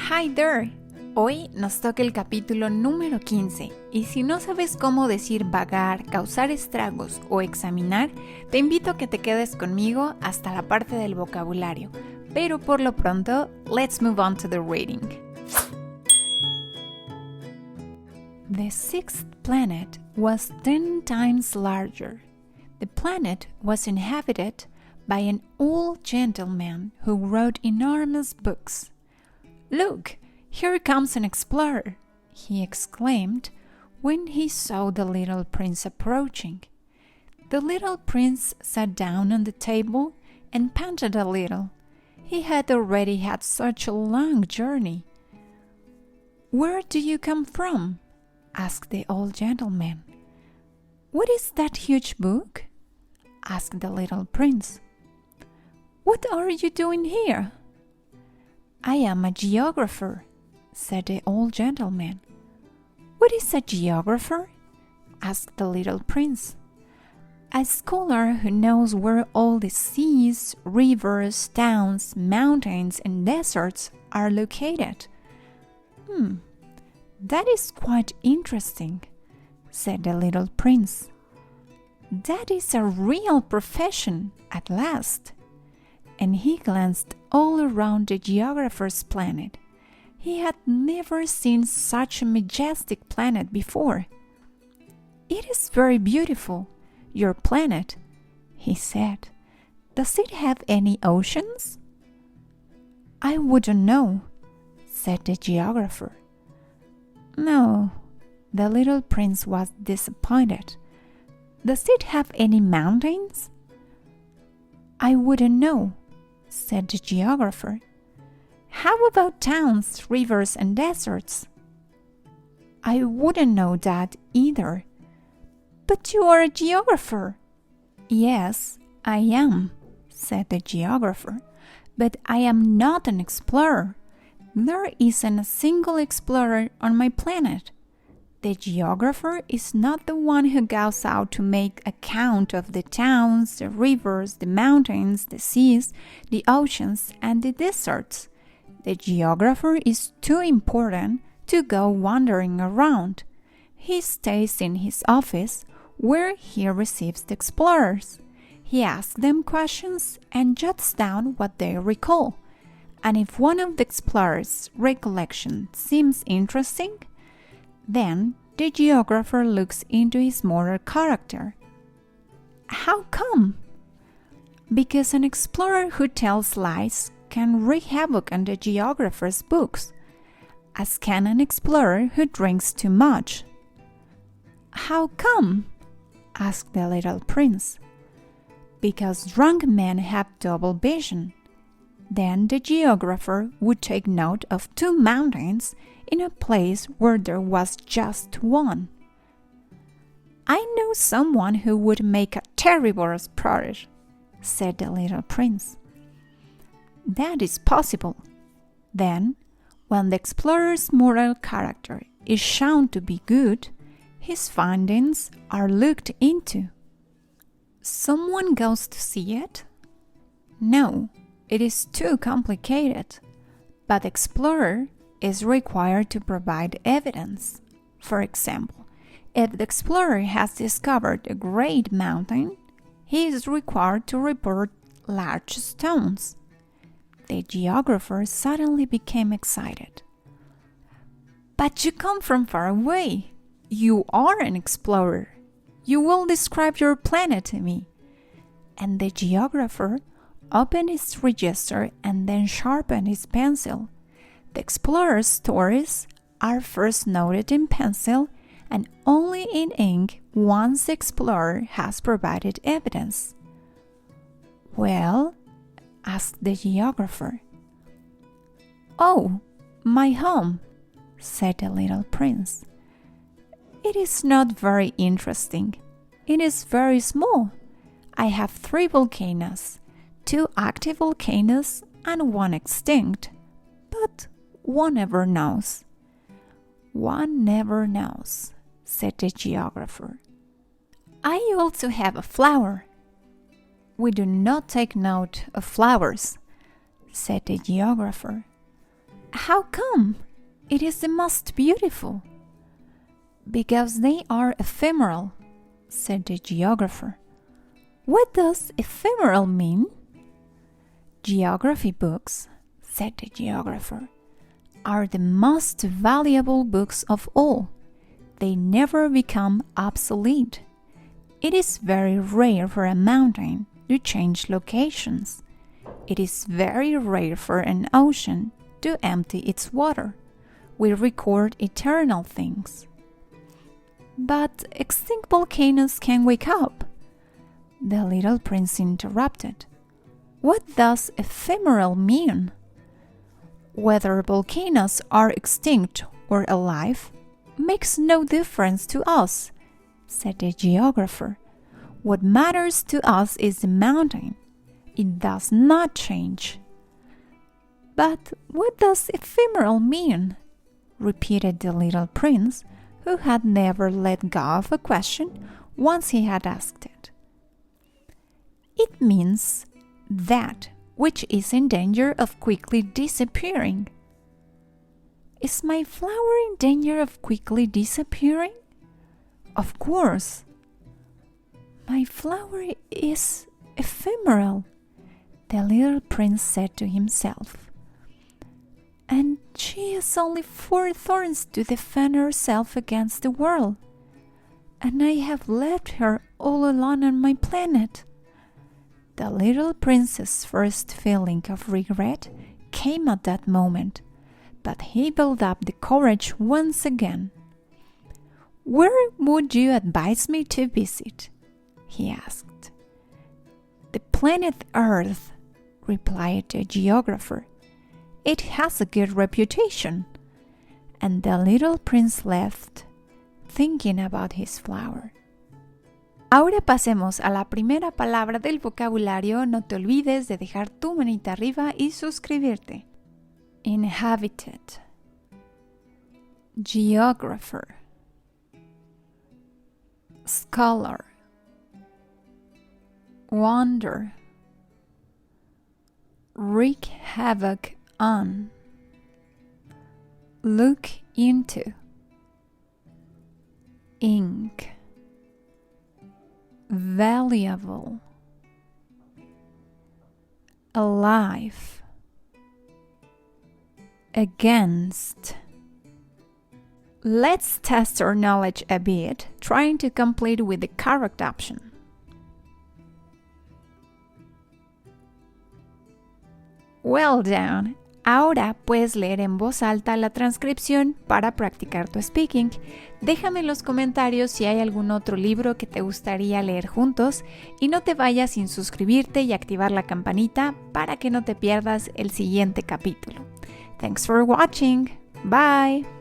Hi there! Hoy nos toca el capítulo número 15 y si no sabes cómo decir vagar, causar estragos o examinar, te invito a que te quedes conmigo hasta la parte del vocabulario. Pero por lo pronto, let's move on to the reading. The sixth planet was 10 times larger. The planet was inhabited by an old gentleman who wrote enormous books. "Look, here comes an explorer," he exclaimed when he saw the little prince approaching. The little prince sat down on the table and panted a little. He had already had such a long journey. "Where do you come from?" asked the old gentleman. "What is that huge book?" asked the little prince. "What are you doing here?" "I am a geographer," said the old gentleman. "What is a geographer?" asked the little prince. "A scholar who knows where all the seas, rivers, towns, mountains, and deserts are located." "That is quite interesting," said the little prince. "That is a real profession at last." And he glanced all around the geographer's planet. He had never seen such a majestic planet before. "It is very beautiful, your planet," he said. "Does it have any oceans?" "I wouldn't know," said the geographer. No, the little prince was disappointed. "Does it have any mountains?" "I wouldn't know," said the geographer. "How about towns, rivers, and deserts?" "I wouldn't know that either." "But you are a geographer." "Yes, I am," said the geographer, "but I am not an explorer. There isn't a single explorer on my planet. The geographer is not the one who goes out to make a count of the towns, the rivers, the mountains, the seas, the oceans, and the deserts. The geographer is too important to go wandering around. He stays in his office where he receives the explorers. He asks them questions and jots down what they recall. And if one of the explorers' recollection seems interesting, then the geographer looks into his moral character." "How come?" "Because an explorer who tells lies can wreak havoc on the geographer's books, as can an explorer who drinks too much." "How come?" asked the little prince. "Because drunk men have double vision. Then the geographer would take note of 2 mountains in a place where there was just one." "I know someone who would make a terrible explorer," said the little prince. "That is possible. Then, when the explorer's moral character is shown to be good, his findings are looked into." "Someone goes to see it?" "No, it is too complicated. But the explorer is required to provide evidence. For example, if the explorer has discovered a great mountain, he is required to report large stones." The geographer suddenly became excited. "But you come from far away. You are an explorer. You will describe your planet to me." And the geographer opened his register and then sharpened his pencil. The explorer's stories are first noted in pencil and only in ink once the explorer has provided evidence. "Well?" asked the geographer. "Oh, my home," said the little prince. "It is not very interesting. It is very small. I have 3 volcanoes, 2 active volcanoes and 1 extinct. But one never knows." "One never knows," said the geographer. "I also have a flower." "We do not take note of flowers," said the geographer. How come? It is the most beautiful. Because they are ephemeral, said the geographer. What does ephemeral mean? Geography books, said the geographer, are the most valuable books of all. They never become obsolete. It is very rare for a mountain to change locations. It is very rare for an ocean to empty its water. We record eternal things. But extinct volcanoes can wake up. The little prince interrupted. What does ephemeral mean? Whether volcanoes are extinct or alive makes no difference to us, said the geographer. What matters to us is the mountain. It does not change. But what does ephemeral mean? Repeated the little prince, who had never let go of a question once he had asked it. It means that which is in danger of quickly disappearing. Is my flower in danger of quickly disappearing? Of course. My flower is ephemeral, the little prince said to himself. And she has only 4 thorns to defend herself against the world. And I have left her all alone on my planet. The little prince's first feeling of regret came at that moment, but he built up the courage once again. Where would you advise me to visit? He asked. The planet Earth, replied the geographer. It has a good reputation. And the little prince left, thinking about his flower. Ahora pasemos a la primera palabra del vocabulario. No te olvides de dejar tu manita arriba y suscribirte. Inhabited, geographer, scholar, wonder, wreak havoc on, look into, ink, valuable, alive, against. Let's test our knowledge a bit, trying to complete with the correct option. Well done! Ahora puedes leer en voz alta la transcripción para practicar tu speaking. Déjame en los comentarios si hay algún otro libro que te gustaría leer juntos y no te vayas sin suscribirte y activar la campanita para que no te pierdas el siguiente capítulo. Thanks for watching. Bye!